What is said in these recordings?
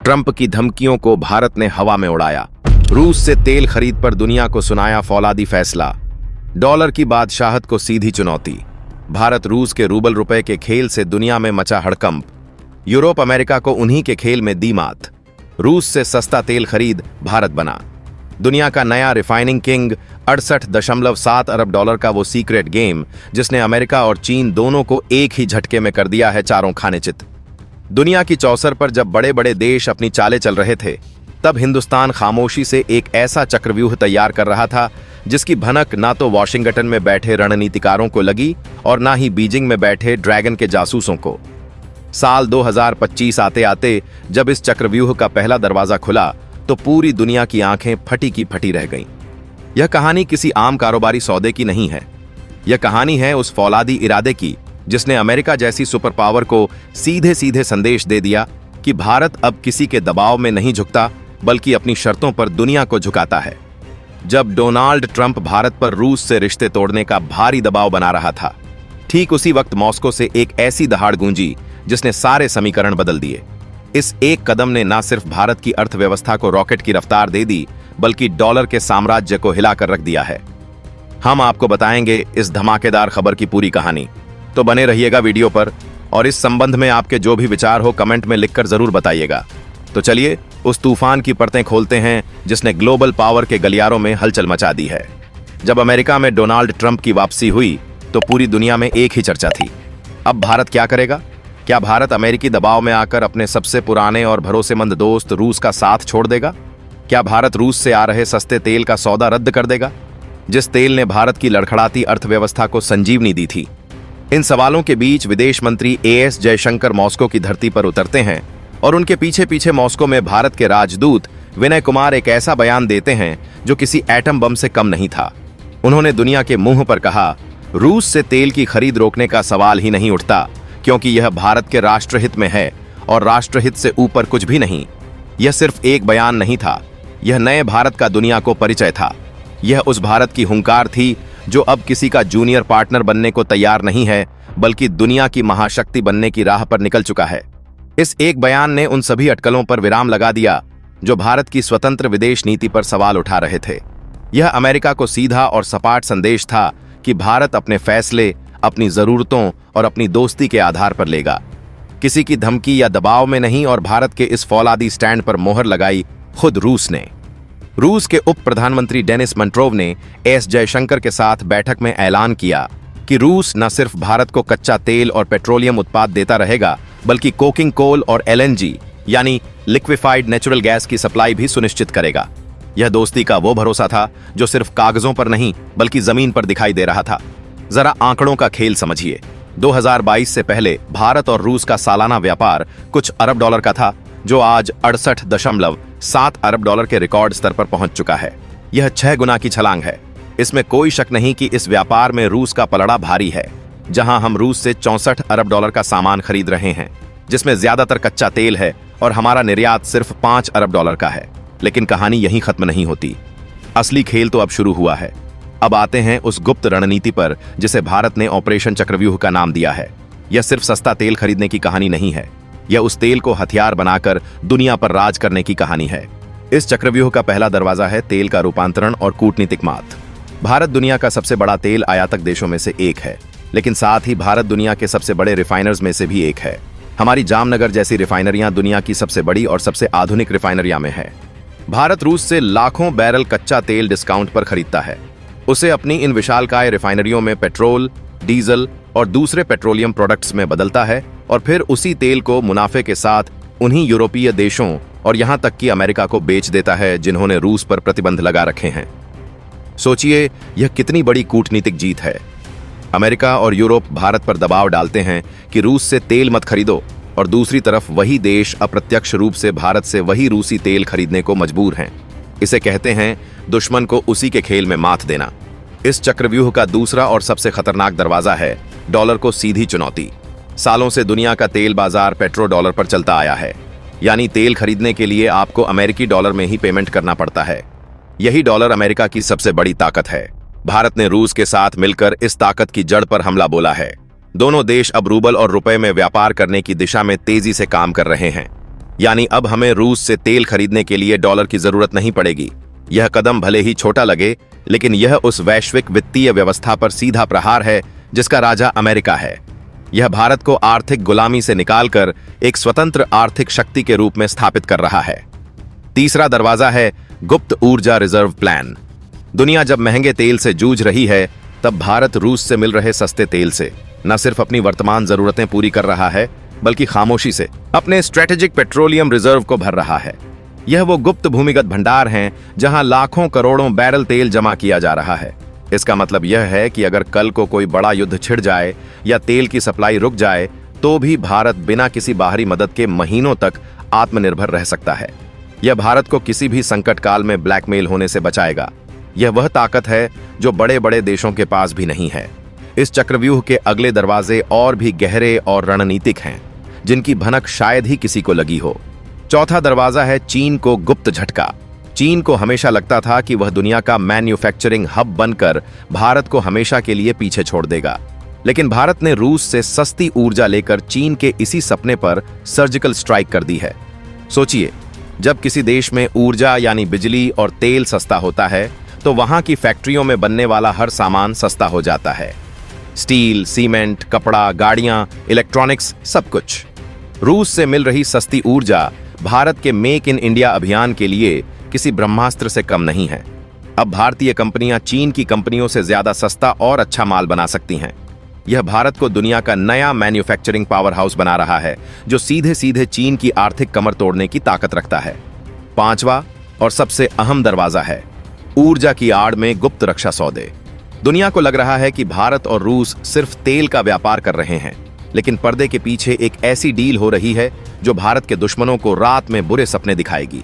Trump की धमकियों को भारत ने हवा में उड़ाया। रूस से तेल खरीद पर दुनिया को सुनाया फौलादी फैसला। डॉलर की बादशाहत को सीधी चुनौती। भारत रूस के रूबल रुपए के खेल से दुनिया में मचा हड़कंप। यूरोप अमेरिका को उन्हीं के खेल में दी मात। रूस से सस्ता तेल खरीद भारत बना दुनिया का नया रिफाइनिंग किंग। 68.7 अरब डॉलर का वो सीक्रेट गेम जिसने अमेरिका और चीन दोनों को एक ही झटके में कर दिया है चारों खाने चित। दुनिया की चौसर पर जब बड़े बड़े देश अपनी चालें चल रहे थे, तब हिंदुस्तान खामोशी से एक ऐसा चक्रव्यूह तैयार कर रहा था जिसकी भनक ना तो वॉशिंगटन में बैठे रणनीतिकारों को लगी और ना ही बीजिंग में बैठे ड्रैगन के जासूसों को। साल 2025 आते आते जब इस चक्रव्यूह का पहला दरवाजा खुला तो पूरी दुनिया की आंखें फटी की फटी रह गईं। यह कहानी किसी आम कारोबारी सौदे की नहीं है। यह कहानी है उस फौलादी इरादे की जिसने अमेरिका जैसी सुपर पावर को सीधे सीधे संदेश दे दिया कि भारत अब किसी के दबाव में नहीं झुकता बल्कि अपनी शर्तों पर दुनिया को झुकाता है। जब डोनाल्ड ट्रंप भारत पर रूस से रिश्ते तोड़ने का भारी दबाव बना रहा था, ठीक उसी वक्त मॉस्को से एक ऐसी दहाड़ गूंजी जिसने सारे समीकरण बदल दिए। इस एक कदम ने न सिर्फ भारत की अर्थव्यवस्था को रॉकेट की रफ्तार दे दी बल्कि डॉलर के साम्राज्य को हिलाकर रख दिया है। हम आपको बताएंगे इस धमाकेदार खबर की पूरी कहानी, तो बने रहिएगा वीडियो पर और इस संबंध में आपके जो भी विचार हो कमेंट में लिखकर जरूर बताइएगा। तो चलिए उस तूफान की परतें खोलते हैं जिसने ग्लोबल पावर के गलियारों में हलचल मचा दी है। जब अमेरिका में डोनाल्ड ट्रंप की वापसी हुई तो पूरी दुनिया में एक ही चर्चा थी, अब भारत क्या करेगा? क्या भारत अमेरिकी दबाव में आकर अपने सबसे पुराने और भरोसेमंद दोस्त रूस का साथ छोड़ देगा? क्या भारत रूस से आ रहे सस्ते तेल का सौदा रद्द कर देगा, जिस तेल ने भारत की लड़खड़ाती अर्थव्यवस्था को संजीवनी दी थी? इन सवालों के बीच विदेश मंत्री एएस जयशंकर मॉस्को की धरती पर उतरते हैं और उनके पीछे पीछे मॉस्को में भारत के राजदूत विनय कुमार एक ऐसा बयान देते हैं जो किसी एटम बम से कम नहीं था। उन्होंने दुनिया के मुंह पर कहा, रूस से तेल की खरीद रोकने का सवाल ही नहीं उठता क्योंकि यह भारत के राष्ट्रहित में है और राष्ट्रहित से ऊपर कुछ भी नहीं। यह सिर्फ एक बयान नहीं था, यह नए भारत का दुनिया को परिचय था। यह उस भारत की हुंकार थी जो अब किसी का जूनियर पार्टनर बनने को तैयार नहीं है बल्कि दुनिया की महाशक्ति बनने की राह पर निकल चुका है। इस एक बयान ने उन सभी अटकलों पर विराम लगा दिया जो भारत की स्वतंत्र विदेश नीति पर सवाल उठा रहे थे। यह अमेरिका को सीधा और सपाट संदेश था कि भारत अपने फैसले अपनी जरूरतों और अपनी दोस्ती के आधार पर लेगा, किसी की धमकी या दबाव में नहीं। और भारत के इस फौलादी स्टैंड पर मोहर लगाई खुद रूस ने। रूस के उप प्रधानमंत्री डेनिस मंट्रोव ने एस जयशंकर के साथ बैठक में ऐलान किया कि रूस न सिर्फ भारत को कच्चा तेल और पेट्रोलियम उत्पाद देता रहेगा बल्कि कोकिंग कोल और एलएनजी यानी लिक्विफाइड नेचुरल गैस की सप्लाई भी सुनिश्चित करेगा। यह दोस्ती का वो भरोसा था जो सिर्फ कागजों पर नहीं बल्कि जमीन पर दिखाई दे रहा था। जरा आंकड़ों का खेल समझिए। 2022 से पहले भारत और रूस का सालाना व्यापार कुछ अरब डॉलर का था जो आज 68.7 अरब डॉलर के रिकॉर्ड स्तर पर पहुंच चुका है। यह 6 गुना की छलांग है। इसमें कोई शक नहीं कि इस व्यापार में रूस का पलड़ा भारी है। जहां हम रूस से 64 अरब डॉलर का सामान खरीद रहे हैं जिसमें ज्यादातर कच्चा तेल है और हमारा निर्यात सिर्फ 5 अरब डॉलर का है। लेकिन कहानी यहीं खत्म नहीं होती। असली खेल तो अब शुरू हुआ है। अब आते हैं उस गुप्त रणनीति पर जिसे भारत ने ऑपरेशन चक्रव्यूह का नाम दिया है। यह सिर्फ सस्ता तेल खरीदने की कहानी नहीं है, यह उस तेल को हथियार बनाकर दुनिया पर राज करने की कहानी है। इस चक्रव्यूह का पहला दरवाजा है तेल का रूपांतरण और कूटनीतिक मात। भारत दुनिया का सबसे बड़ा तेल आयातक देशों में से एक है, लेकिन साथ ही भारत दुनिया के सबसे बड़े रिफाइनर्स में से भी एक है। हमारी जामनगर जैसी रिफाइनरियां दुनिया की सबसे बड़ी और सबसे आधुनिक रिफाइनरियां में है। भारत रूस से लाखों बैरल कच्चा तेल डिस्काउंट पर खरीदता है। उसे अपनी इन विशालकाय रिफाइनरियों में पेट्रोल, डीजल और दूसरे पेट्रोलियम प्रोडक्ट्स में बदलता है और फिर उसी तेल को मुनाफे के साथ उन्हीं यूरोपीय देशों और यहां तक कि अमेरिका को बेच देता है जिन्होंने रूस पर प्रतिबंध लगा रखे हैं। सोचिए यह कितनी बड़ी कूटनीतिक जीत है। अमेरिका और यूरोप भारत पर दबाव डालते हैं कि रूस से तेल मत खरीदो और दूसरी तरफ वही देश अप्रत्यक्ष रूप से भारत से वही रूसी तेल खरीदने को मजबूर हैं। इसे कहते हैं दुश्मन को उसी के खेल में मात देना। इस चक्रव्यूह का दूसरा और सबसे खतरनाक दरवाजा है डॉलर को सीधी चुनौती। सालों से दुनिया का तेल बाजार पेट्रो डॉलर पर चलता आया है, यानी तेल खरीदने के लिए आपको अमेरिकी डॉलर में ही पेमेंट करना पड़ता है। यही डॉलर अमेरिका की सबसे बड़ी ताकत है। भारत ने रूस के साथ मिलकर इस ताकत की जड़ पर हमला बोला है। दोनों देश अब रूबल और रुपए में व्यापार करने की दिशा में तेजी से काम कर रहे हैं। यानी अब हमें रूस से तेल खरीदने के लिए डॉलर की जरूरत नहीं पड़ेगी। यह कदम भले ही छोटा लगे, लेकिन यह उस वैश्विक वित्तीय व्यवस्था पर सीधा प्रहार है जिसका राजा अमेरिका है। यह भारत को आर्थिक गुलामी से निकालकर एक स्वतंत्र आर्थिक शक्ति के रूप में स्थापित कर रहा है। तीसरा दरवाजा है गुप्त ऊर्जा रिजर्व प्लान। दुनिया जब महंगे तेल से जूझ रही है, तब भारत रूस से मिल रहे सस्ते तेल से न सिर्फ अपनी वर्तमान जरूरतें पूरी कर रहा है, बल्कि खामोशी से अपने स्ट्रेटेजिक पेट्रोलियम रिजर्व को भर रहा है। यह वो गुप्त भूमिगत भंडार हैं जहां लाखों करोड़ों बैरल तेल जमा किया जा रहा है। इसका मतलब यह है कि अगर कल को कोई बड़ा युद्ध छिड़ जाए या तेल की सप्लाई रुक जाए, तो भी भारत बिना किसी बाहरी मदद के महीनों तक आत्मनिर्भर रह सकता है। यह भारत को किसी भी संकट काल में ब्लैकमेल होने से बचाएगा। यह वह ताकत है जो बड़े बड़े देशों के पास भी नहीं है। इस चक्रव्यूह के अगले दरवाजे और भी गहरे और रणनीतिक हैं, जिनकी भनक शायद ही किसी को लगी हो। चौथा दरवाजा है चीन को गुप्त झटका। चीन को हमेशा लगता था कि वह दुनिया का मैन्युफैक्चरिंग हब बनकर भारत को हमेशा के लिए पीछे छोड़ देगा, लेकिन भारत ने रूस से सस्ती ऊर्जा लेकर चीन के इसी सपने पर सर्जिकल स्ट्राइक कर दी है। सोचिए, जब किसी देश में ऊर्जा यानी बिजली और तेल सस्ता होता है, तो वहां की फैक्ट्रियों में बनने वाला हर सामान सस्ता हो जाता है। स्टील, सीमेंट, कपड़ा, गाड़ियां, इलेक्ट्रॉनिक्स, सब कुछ। रूस से मिल रही सस्ती ऊर्जा भारत के मेक इन इंडिया अभियान के लिए किसी ब्रह्मास्त्र से कम नहीं है। अब भारतीय कंपनियां चीन की कंपनियों से ज्यादा सस्ता और अच्छा माल बना सकती हैं। यह भारत को दुनिया का नया मैन्युफैक्चरिंग पावर हाउस बना रहा है, जो सीधे सीधे चीन की आर्थिक कमर तोड़ने की ताकत रखता है। पांचवा और सबसे अहम दरवाजा है ऊर्जा की आड़ में गुप्त रक्षा सौदे। दुनिया को लग रहा है कि भारत और रूस सिर्फ तेल का व्यापार कर रहे हैं, लेकिन पर्दे के पीछे एक ऐसी डील हो रही है जो भारत के दुश्मनों को रात में बुरे सपने दिखाएगी।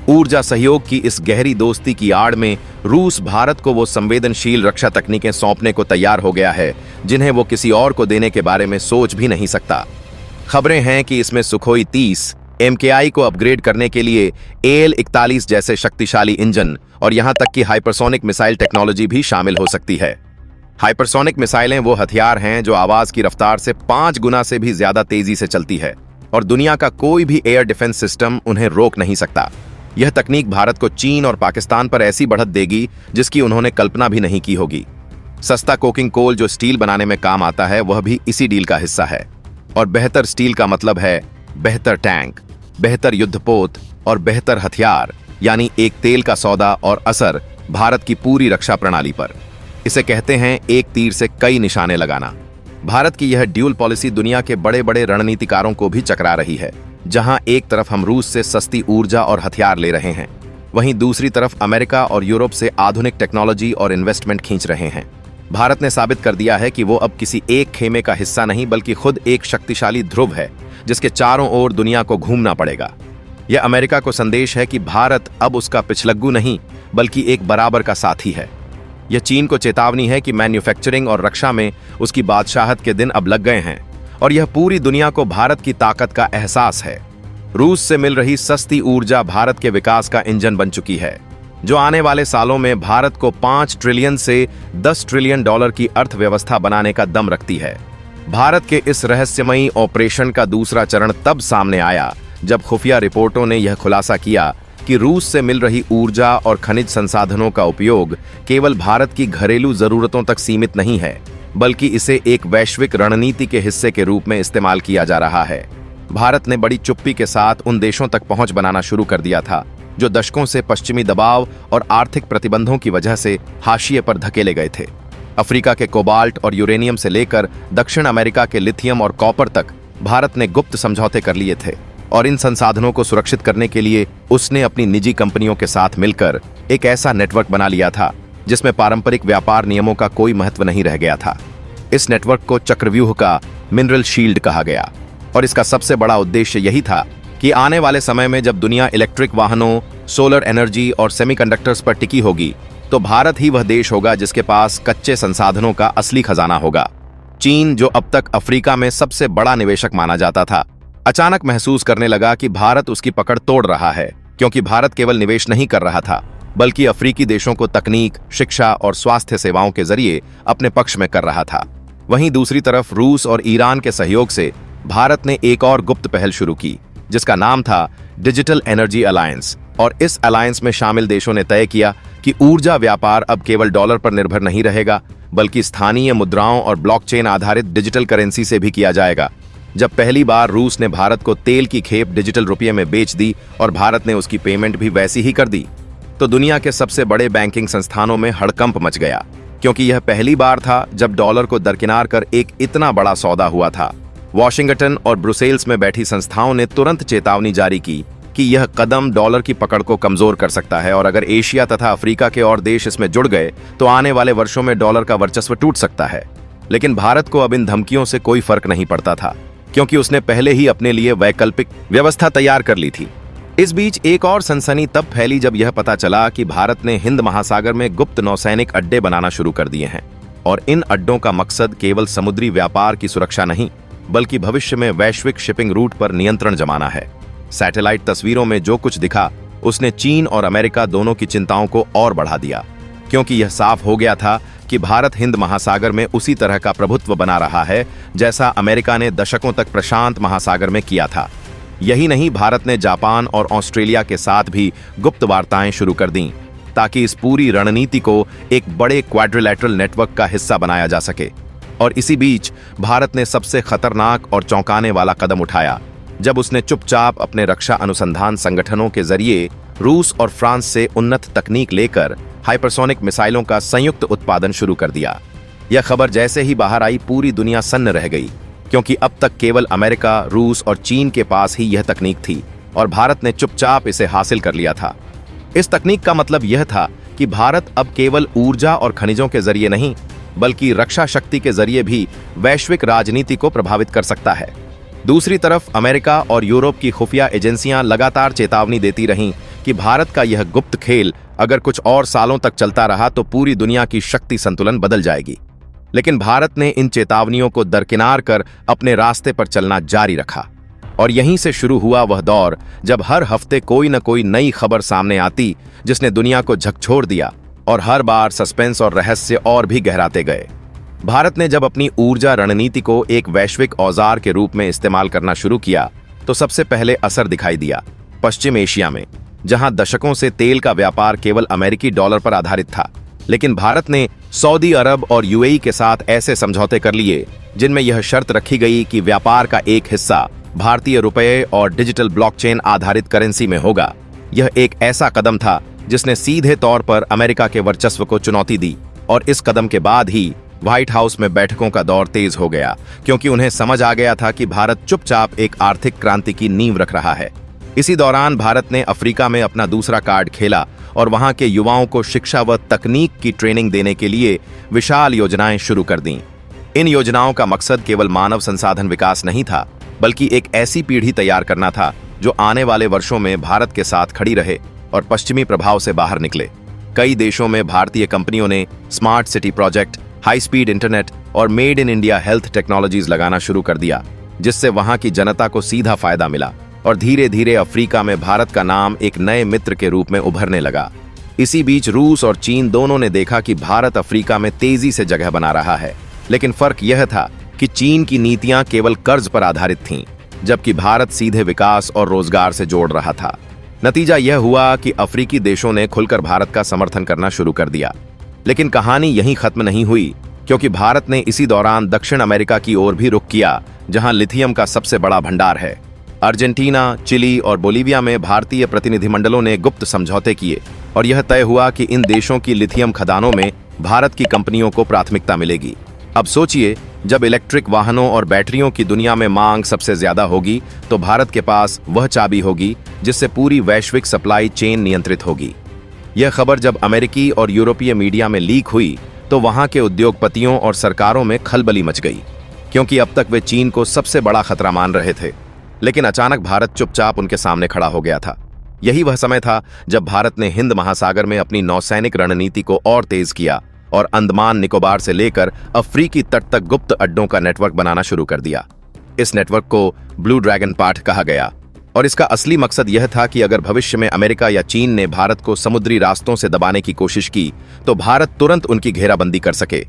ऊर्जा सहयोग की इस गहरी दोस्ती की आड़ में रूस भारत को वो संवेदनशील रक्षा तकनीकें सौंपने को तैयार हो गया है जिन्हें वो किसी और को देने के बारे में सोच भी नहीं सकता। खबरें हैं कि इसमें सुखोई 30 MKI को अपग्रेड करने के लिए AL-41 जैसे शक्तिशाली इंजन और यहां तक कि हाइपरसोनिक मिसाइल टेक्नोलॉजी भी शामिल हो सकती है। हाइपरसोनिक मिसाइलें वो हथियार हैं जो आवाज की रफ्तार से 5 गुना से भी ज्यादा तेजी से चलती है और दुनिया का कोई भी एयर डिफेंस सिस्टम उन्हें रोक नहीं सकता। यह तकनीक भारत को चीन और पाकिस्तान पर ऐसी बढ़त देगी जिसकी उन्होंने कल्पना भी नहीं की होगी। सस्ता कोकिंग कोल जो स्टील बनाने में काम आता है, वह भी इसी डील का हिस्सा है। और बेहतर स्टील का मतलब है बेहतर टैंक, बेहतर युद्धपोत और बेहतर हथियार, यानी एक तेल का सौदा और असर भारत की पूरी रक्षा प्रणाली पर। इसे कहते हैं एक तीर से कई निशाने लगाना। भारत की यह ड्यूल पॉलिसी दुनिया के बड़े बड़े रणनीतिकारों को भी चकरा रही है। जहां एक तरफ हम रूस से सस्ती ऊर्जा और हथियार ले रहे हैं, वहीं दूसरी तरफ अमेरिका और यूरोप से आधुनिक टेक्नोलॉजी और इन्वेस्टमेंट खींच रहे हैं। भारत ने साबित कर दिया है कि वो अब किसी एक खेमे का हिस्सा नहीं, बल्कि खुद एक शक्तिशाली ध्रुव है जिसके चारों ओर दुनिया को घूमना पड़ेगा। यह अमेरिका को संदेश है कि भारत अब उसका पिछलग्गू नहीं, बल्कि एक बराबर का साथी है। यह चीन को चेतावनी है कि मैन्युफैक्चरिंग और रक्षा में उसकी बादशाहत के दिन अब लग गए हैं और यह पूरी दुनिया को भारत की ताकत का एहसास है। रूस से मिल रही सस्ती ऊर्जा भारत के विकास का इंजन बन चुकी है, जो आने वाले सालों में भारत को 5 ट्रिलियन से 10 ट्रिलियन डॉलर की अर्थव्यवस्था बनाने का दम रखती है। भारत के इस रहस्यमयी ऑपरेशन का दूसरा चरण तब सामने आया जब खुफिया रिपोर्टों ने यह खुलासा किया कि रूस से मिल रही ऊर्जा और खनिज संसाधनों का उपयोग केवल भारत की घरेलू जरूरतों तक सीमित नहीं है, बल्कि इसे एक वैश्विक रणनीति के हिस्से के रूप में इस्तेमाल किया जा रहा है। भारत ने बड़ी चुप्पी के साथ उन देशों तक पहुंच बनाना शुरू कर दिया था जो दशकों से पश्चिमी दबाव और आर्थिक प्रतिबंधों की वजह से हाशिए पर धकेले गए थे। अफ्रीका के कोबाल्ट और यूरेनियम से लेकर दक्षिण अमेरिका के लिथियम और कॉपर तक भारत ने गुप्त समझौते कर लिए थे और इन संसाधनों को सुरक्षित करने के लिए उसने अपनी निजी कंपनियों के साथ मिलकर एक ऐसा नेटवर्क बना लिया था जिसमें पारंपरिक व्यापार नियमों का कोई महत्व नहीं रह गया था। इस नेटवर्क को चक्रव्यूह का मिनरल शील्ड कहा गया और इसका सबसे बड़ा उद्देश्य यही था कि आने वाले समय में जब दुनिया इलेक्ट्रिक वाहनों, सोलर एनर्जी और सेमीकंडक्टर्स पर टिकी होगी, तो भारत ही वह देश होगा जिसके पास कच्चे संसाधनों का असली खजाना होगा। चीन, जो अब तक अफ्रीका में सबसे बड़ा निवेशक माना जाता था, अचानक महसूस करने लगा कि भारत उसकी पकड़ तोड़ रहा है, क्योंकि भारत केवल निवेश नहीं कर रहा था, बल्कि अफ्रीकी देशों को तकनीक, शिक्षा और स्वास्थ्य सेवाओं के जरिए अपने पक्ष में कर रहा था। वहीं दूसरी तरफ रूस और ईरान के सहयोग से भारत ने एक और गुप्त पहल शुरू की, जिसका नाम था डिजिटल एनर्जी अलायंस। और इस अलायंस में शामिल देशों ने तय किया कि ऊर्जा व्यापार अब केवल डॉलर पर निर्भर नहीं रहेगा, बल्कि स्थानीय मुद्राओं और ब्लॉकचेन आधारित डिजिटल करेंसी से भी किया जाएगा। जब पहली बार रूस ने भारत को तेल की खेप डिजिटल रुपये में बेच दी और भारत ने उसकी पेमेंट भी वैसी ही कर दी, तो दुनिया के सबसे बड़े बैंकिंग संस्थानों में हड़कंप मच गया, क्योंकि यह पहली बार था जब डॉलर को दरकिनार कर एक इतना बड़ा सौदा हुआ था। वॉशिंगटन और ब्रुसेल्स में बैठी संस्थाओं ने तुरंत चेतावनी जारी की कि यह कदम डॉलर की पकड़ को कमजोर कर सकता है और अगर एशिया तथा अफ्रीका के और देश इसमें जुड़ गए तो आने वाले वर्षों में डॉलर का वर्चस्व टूट सकता है। लेकिन भारत को अब इन धमकियों से कोई फर्क नहीं पड़ता था, क्योंकि उसने पहले ही अपने लिए वैकल्पिक व्यवस्था तैयार कर ली थी। इस बीच एक और सनसनी तब फैली जब यह पता चला कि भारत ने हिंद महासागर में गुप्त नौसैनिक अड्डे बनाना शुरू कर दिए हैं और इन अड्डों का मकसद केवल समुद्री व्यापार की सुरक्षा नहीं, बल्कि भविष्य में वैश्विक शिपिंग रूट पर नियंत्रण जमाना है। सैटेलाइट तस्वीरों में जो कुछ दिखा उसने चीन और अमेरिका दोनों की चिंताओं को और बढ़ा दिया, क्योंकि यह साफ हो गया था कि भारत हिंद महासागर में उसी तरह का प्रभुत्व बना रहा है जैसा अमेरिका ने दशकों तक प्रशांत महासागर में किया था। यही नहीं, भारत ने जापान और ऑस्ट्रेलिया के साथ भी गुप्त वार्ताएं शुरू कर दी ताकि इस पूरी रणनीति को एक बड़े क्वाड्रिलैटरल नेटवर्क का हिस्सा बनाया जा सके। और इसी बीच भारत ने सबसे खतरनाक और चौंकाने वाला कदम उठाया जब उसने चुपचाप अपने रक्षा अनुसंधान संगठनों के जरिए रूस और फ्रांस से उन्नत तकनीक लेकर हाइपरसोनिक मिसाइलों का संयुक्त उत्पादन शुरू कर दिया। यह खबर जैसे ही बाहर आई पूरी दुनिया सन्न रह गई, क्योंकि अब तक केवल अमेरिका, रूस और चीन के पास ही यह तकनीक थी और भारत ने चुपचाप इसे हासिल कर लिया था। इस तकनीक का मतलब यह था कि भारत अब केवल ऊर्जा और खनिजों के जरिए नहीं, बल्कि रक्षा शक्ति के जरिए भी वैश्विक राजनीति को प्रभावित कर सकता है। दूसरी तरफ अमेरिका और यूरोप की खुफिया एजेंसियां लगातार चेतावनी देती रहीं कि भारत का यह गुप्त खेल अगर कुछ और सालों तक चलता रहा तो पूरी दुनिया की शक्ति संतुलन बदल जाएगी। लेकिन भारत ने इन चेतावनियों को दरकिनार कर अपने रास्ते पर चलना जारी रखा और यहीं से शुरू हुआ वह दौर जब हर हफ्ते कोई न कोई नई खबर सामने आती जिसने दुनिया को झकझोर दिया और हर बार सस्पेंस और रहस्य और भी गहराते गए। भारत ने जब अपनी ऊर्जा रणनीति को एक वैश्विक औजार के रूप में इस्तेमाल करना शुरू किया तो सबसे पहले असर दिखाई दिया पश्चिम एशिया में, जहां दशकों से तेल का व्यापार केवल अमेरिकी डॉलर पर आधारित था। लेकिन भारत ने सऊदी अरब और यूएई के साथ ऐसे समझौते कर लिए जिनमें यह शर्त रखी गई कि व्यापार का एक हिस्सा भारतीय रुपये और डिजिटल ब्लॉकचेन आधारित करेंसी में होगा। यह एक ऐसा कदम था जिसने सीधे तौर पर अमेरिका के वर्चस्व को चुनौती दी और इस कदम के बाद ही व्हाइट हाउस में बैठकों का दौर तेज हो गया, क्योंकि उन्हें समझ आ गया था कि भारत चुपचाप एक आर्थिक क्रांति की नींव रख रहा है। इसी दौरान भारत ने अफ्रीका में अपना दूसरा कार्ड खेला और वहां के युवाओं को शिक्षा व तकनीक की ट्रेनिंग देने के लिए विशाल योजनाएं शुरू कर दीं। इन योजनाओं का मकसद केवल मानव संसाधन विकास नहीं था, बल्कि एक ऐसी पीढ़ी तैयार करना था जो आने वाले वर्षों में भारत के साथ खड़ी रहे और पश्चिमी प्रभाव से बाहर निकले। कई देशों में भारतीय कंपनियों ने smart city project, high speed internet और made in India health technologies लगाना शुरू कर दिया, जिससे वहां की जनता को सीधा फायदा मिला और धीरे धीरे अफ्रीका में भारत का नाम एक नए मित्र के रूप में उभरने लगा। इसी बीच रूस और चीन दोनों ने देखा कि भारत अफ्रीका में तेजी से जगह बना रहा है, लेकिन फर्क यह था कि चीन की नीतियां केवल कर्ज पर आधारित थीं, जबकि भारत सीधे विकास और रोजगार से जोड़ रहा था। नतीजा यह हुआ कि अफ्रीकी देशों ने खुलकर भारत का समर्थन करना शुरू कर दिया। लेकिन कहानी यहीं खत्म नहीं हुई, क्योंकि भारत ने इसी दौरान दक्षिण अमेरिका की ओर भी रुख किया, जहां लिथियम का सबसे बड़ा भंडार है। अर्जेंटीना, चिली और बोलीविया में भारतीय प्रतिनिधिमंडलों ने गुप्त समझौते किए और यह तय हुआ कि इन देशों की लिथियम खदानों में भारत की कंपनियों को प्राथमिकता मिलेगी। अब सोचिए, जब इलेक्ट्रिक वाहनों और बैटरियों की दुनिया में मांग सबसे ज्यादा होगी तो भारत के पास वह चाबी होगी जिससे पूरी वैश्विक सप्लाई चेन नियंत्रित होगी। यह खबर जब अमेरिकी और यूरोपीय मीडिया में लीक हुई तो वहां के उद्योगपतियों और सरकारों में खलबली मच गई, क्योंकि अब तक वे चीन को सबसे बड़ा खतरा मान रहे थे। लेकिन अचानक भारत चुपचाप उनके सामने खड़ा हो गया था। यही वह समय था जब भारत ने हिंद महासागर में अपनी नौसैनिक रणनीति को और तेज किया और अंडमान निकोबार से लेकर अफ्रीकी तट तक गुप्त अड्डों का नेटवर्क बनाना शुरू कर दिया। इस नेटवर्क को ब्लू ड्रैगन पाठ कहा गया और इसका असली मकसद यह था कि अगर भविष्य में अमेरिका या चीन ने भारत को समुद्री रास्तों से दबाने की कोशिश की तो भारत तुरंत उनकी घेराबंदी कर सके।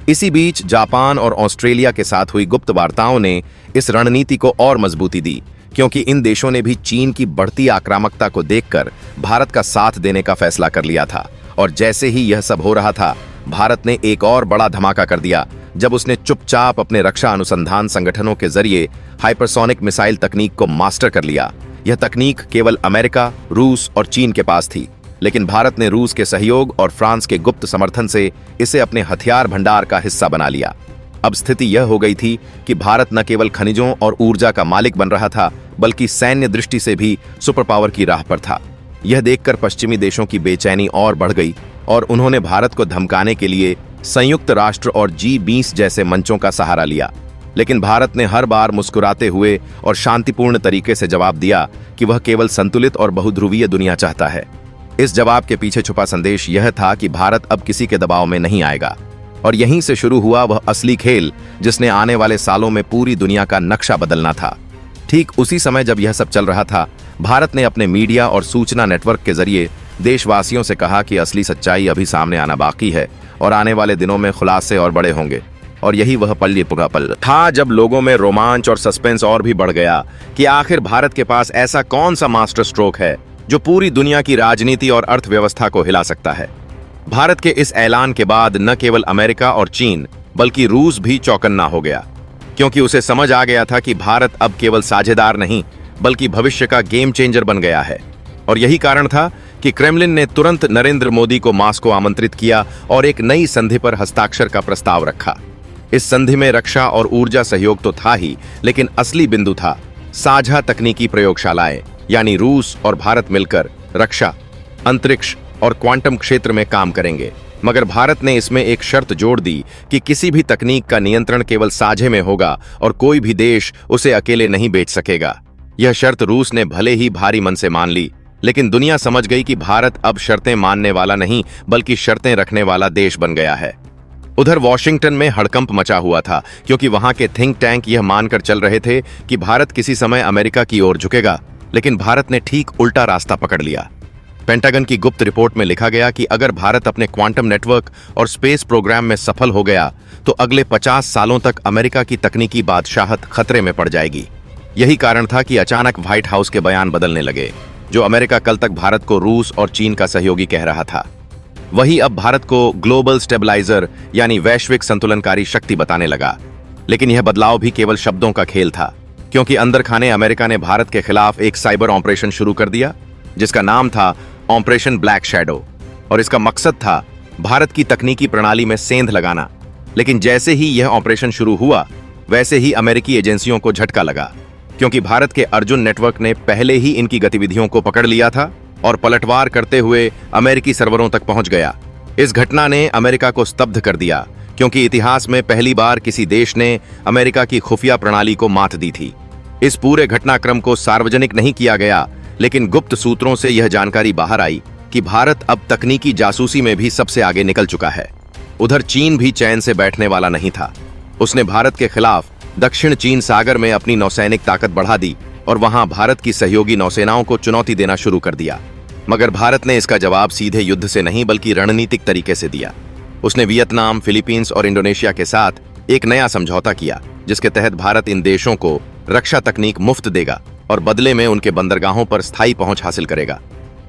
इसी बीच जापान और ऑस्ट्रेलिया के साथ हुई गुप्त वार्ताओं ने इस रणनीति को और मजबूती दी, क्योंकि इन देशों ने भी चीन की बढ़ती आक्रामकता को देखकर भारत का साथ देने का फैसला कर लिया था। और जैसे ही यह सब हो रहा था, भारत ने एक और बड़ा धमाका कर दिया जब उसने चुपचाप अपने रक्षा अनुसंधान संगठनों के जरिए हाइपरसोनिक मिसाइल तकनीक को मास्टर कर लिया। यह तकनीक केवल अमेरिका, रूस और चीन के पास थी, लेकिन भारत ने रूस के सहयोग और फ्रांस के गुप्त समर्थन से इसे अपने हथियार भंडार का हिस्सा बना लिया। अब स्थिति यह हो गई थी कि भारत न केवल खनिजों और ऊर्जा का मालिक बन रहा था, बल्कि सैन्य दृष्टि से भी सुपर पावर की राह पर था। यह देखकर पश्चिमी देशों की बेचैनी और बढ़ गई और उन्होंने भारत को धमकाने के लिए संयुक्त राष्ट्र और G20 जैसे मंचों का सहारा लिया। लेकिन भारत ने हर बार मुस्कुराते हुए और शांतिपूर्ण तरीके से जवाब दिया कि वह केवल संतुलित और बहुध्रुवीय दुनिया चाहता है। इस जवाब के पीछे छुपा संदेश यह था कि भारत अब किसी के दबाव में नहीं आएगा। और यहीं से शुरू हुआ वह असली खेल जिसने आने वाले सालों में पूरी दुनिया का नक्शा बदलना था। ठीक उसी समय जब यह सब चल रहा था, भारत ने अपने मीडिया और सूचना नेटवर्क के जरिए देशवासियों से कहा कि असली सच्चाई अभी सामने आना बाकी है और आने वाले दिनों में खुलासे और बड़े होंगे। और यही वह पल था जब लोगों में रोमांच और सस्पेंस और भी बढ़ गया कि आखिर भारत के पास ऐसा कौन सा मास्टर स्ट्रोक है जो पूरी दुनिया की राजनीति और अर्थव्यवस्था को हिला सकता है। भारत के इस ऐलान के बाद न केवल अमेरिका और चीन बल्कि रूस भी चौकन्ना हो गया, क्योंकि उसे समझ आ गया था कि भारत अब केवल साझेदार नहीं बल्कि भविष्य का गेम चेंजर बन गया है। और यही कारण था कि क्रेमलिन ने तुरंत नरेंद्र मोदी को मास्को आमंत्रित किया और एक नई संधि पर हस्ताक्षर का प्रस्ताव रखा। इस संधि में रक्षा और ऊर्जा सहयोग तो था ही, लेकिन असली बिंदु था साझा तकनीकी प्रयोगशालाएं, यानी रूस और भारत मिलकर रक्षा, अंतरिक्ष और क्वांटम क्षेत्र में काम करेंगे। मगर भारत ने इसमें एक शर्त जोड़ दी कि किसी भी तकनीक का नियंत्रण केवल साझे में होगा और कोई भी देश उसे अकेले नहीं बेच सकेगा। यह शर्त रूस ने भले ही भारी मन से मान ली, लेकिन दुनिया समझ गई कि भारत अब शर्तें मानने वाला नहीं बल्कि शर्तें रखने वाला देश बन गया है। उधर वॉशिंगटन में हड़कंप मचा हुआ था, क्योंकि वहां के थिंक टैंक यह मानकर चल रहे थे कि भारत किसी समय अमेरिका की ओर झुकेगा, लेकिन भारत ने ठीक उल्टा रास्ता पकड़ लिया। पेंटागन की गुप्त रिपोर्ट में लिखा गया कि अगर भारत अपने क्वांटम नेटवर्क और स्पेस प्रोग्राम में सफल हो गया तो अगले 50 सालों तक अमेरिका की तकनीकी बादशाहत खतरे में पड़ जाएगी। यही कारण था कि अचानक व्हाइट हाउस के बयान बदलने लगे। जो अमेरिका कल तक भारत को रूस और चीन का सहयोगी कह रहा था, वही अब भारत को ग्लोबल स्टेबलाइजर यानी वैश्विक संतुलनकारी शक्ति बताने लगा। लेकिन यह बदलाव भी केवल शब्दों का खेल था, क्योंकि अंदर खाने अमेरिका ने भारत के खिलाफ एक साइबर ऑपरेशन शुरू कर दिया जिसका नाम था ऑपरेशन ब्लैक शैडो। और इसका मकसद था भारत की तकनीकी प्रणाली में सेंध लगाना। लेकिन जैसे ही यह ऑपरेशन शुरू हुआ, वैसे ही अमेरिकी एजेंसियों को झटका लगा, क्योंकि भारत के अर्जुन नेटवर्क ने पहले ही इनकी गतिविधियों को पकड़ लिया था और पलटवार करते हुए अमेरिकी सर्वरों तक पहुंच गया। इस घटना ने अमेरिका को स्तब्ध कर दिया, क्योंकि इतिहास में पहली बार किसी देश ने अमेरिका की खुफिया प्रणाली को मात दी थी। इस पूरे घटनाक्रम को सार्वजनिक नहीं किया गया, लेकिन गुप्त सूत्रों से यह जानकारी बाहर आई कि भारत अब तकनीकी जासूसी में भी सबसे आगे निकल चुका है। उधर चीन भी चैन से बैठने वाला नहीं था। उसने भारत के खिलाफ दक्षिण चीन सागर में अपनी नौसैनिक ताकत बढ़ा दी और वहां भारत की सहयोगी नौसेनाओं को चुनौती देना शुरू कर दिया। मगर भारत ने इसका जवाब सीधे युद्ध से नहीं बल्कि रणनीतिक तरीके से दिया। उसने वियतनाम, फिलीपींस और इंडोनेशिया के साथ एक नया समझौता किया, जिसके तहत भारत इन देशों को रक्षा तकनीक मुफ्त देगा और बदले में उनके बंदरगाहों पर स्थायी पहुंच हासिल करेगा।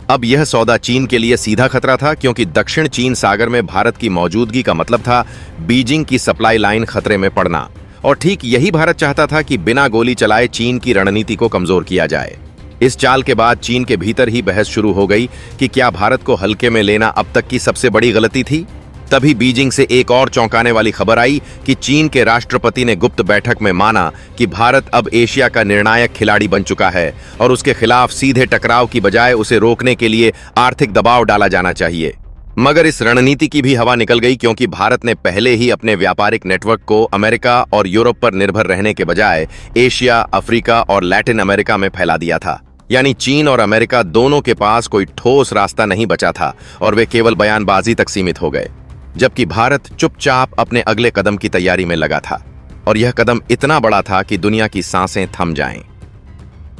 अब यह सौदा चीन के लिए सीधा खतरा था, क्योंकि दक्षिण चीन सागर में भारत की मौजूदगी का मतलब था बीजिंग की सप्लाई लाइन खतरे में पड़ना। और ठीक यही भारत चाहता था कि बिना गोली चलाए चीन की रणनीति को कमजोर किया जाए। इस चाल के बाद चीन के भीतर ही बहस शुरू हो गई कि क्या भारत को हल्के में लेना अब तक की सबसे बड़ी गलती थी। तभी बीजिंग से एक और चौंकाने वाली खबर आई कि चीन के राष्ट्रपति ने गुप्त बैठक में माना कि भारत अब एशिया का निर्णायक खिलाड़ी बन चुका है और उसके खिलाफ सीधे टकराव की बजाय उसे रोकने के लिए आर्थिक दबाव डाला जाना चाहिए। मगर इस रणनीति की भी हवा निकल गई, क्योंकि भारत ने पहले ही अपने व्यापारिक नेटवर्क को अमेरिका और यूरोप पर निर्भर रहने के बजाय एशिया, अफ्रीका और लैटिन अमेरिका में फैला दिया था। यानी चीन और अमेरिका दोनों के पास कोई ठोस रास्ता नहीं बचा था और वे केवल बयानबाजी तक सीमित हो गए, जबकि भारत चुपचाप अपने अगले कदम की तैयारी में लगा था। और यह कदम इतना बड़ा था कि दुनिया की सांसें थम जाएं।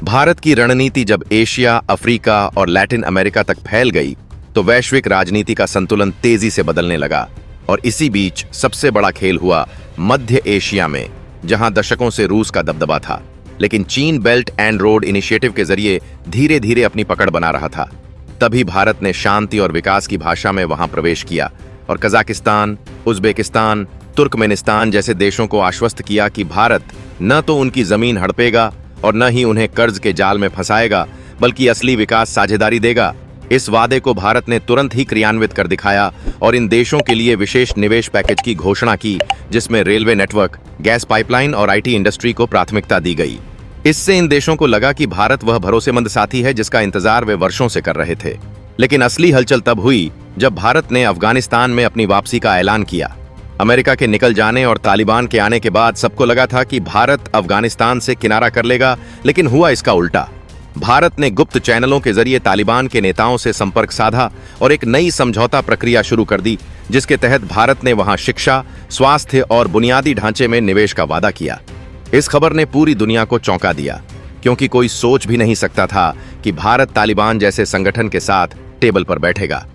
भारत की रणनीति जब एशिया, अफ्रीका और लैटिन अमेरिका तक फैल गई तो वैश्विक राजनीति का संतुलन तेजी से बदलने लगा। और इसी बीच सबसे बड़ा खेल हुआ मध्य एशिया में, जहां दशकों से रूस का दबदबा था। लेकिन चीन बेल्ट एंड रोड इनिशिएटिव के जरिए धीरे धीरे अपनी पकड़ बना रहा था। तभी भारत ने शांति और विकास की भाषा में वहां प्रवेश किया और कजाकिस्तान, उज्बेकिस्तान, तुर्कमेनिस्तान जैसे देशों को आश्वस्त किया कि भारत न तो उनकी जमीन हड़पेगा और न ही उन्हें कर्ज के जाल में फंसाएगा, बल्कि असली विकास साझेदारी देगा। इस वादे को भारत ने तुरंत ही क्रियान्वित कर दिखाया और इन देशों के लिए विशेष निवेश पैकेज की घोषणा की, जिसमें रेलवे नेटवर्क, गैस पाइपलाइन और आईटी इंडस्ट्री को प्राथमिकता दी गई। इससे इन देशों को लगा कि भारत वह भरोसेमंद साथी है जिसका इंतजार वे वर्षों से कर रहे थे। लेकिन असली हलचल तब हुई जब भारत ने अफगानिस्तान में अपनी वापसी का ऐलान किया। अमेरिका के निकल जाने और तालिबान के आने के बाद सबको लगा था कि भारत अफगानिस्तान से किनारा कर लेगा, लेकिन हुआ इसका उल्टा। भारत ने गुप्त चैनलों के जरिए तालिबान के नेताओं से संपर्क साधा और एक नई समझौता प्रक्रिया शुरू कर दी, जिसके तहत भारत ने वहां शिक्षा, स्वास्थ्य और बुनियादी ढांचे में निवेश का वादा किया। इस खबर ने पूरी दुनिया को चौंका दिया, क्योंकि कोई सोच भी नहीं सकता था कि भारत तालिबान जैसे संगठन के साथ टेबल पर बैठेगा।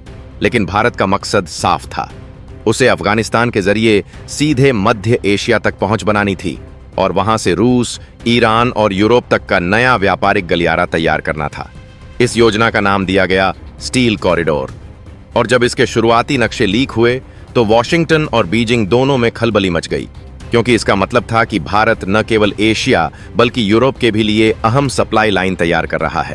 लेकिन भारत का मकसद साफ था, उसे अफगानिस्तान के जरिए सीधे मध्य एशिया तक पहुंच बनानी थी और वहां से रूस, ईरान और यूरोप तक का नया व्यापारिक गलियारा तैयार करना था। इस योजना का नाम दिया गया स्टील कॉरिडोर। और जब इसके शुरुआती नक्शे लीक हुए तो वॉशिंगटन और बीजिंग दोनों में खलबली मच गई, क्योंकि इसका मतलब था कि भारत न केवल एशिया बल्कि यूरोप के भी लिए अहम सप्लाई लाइन तैयार कर रहा है।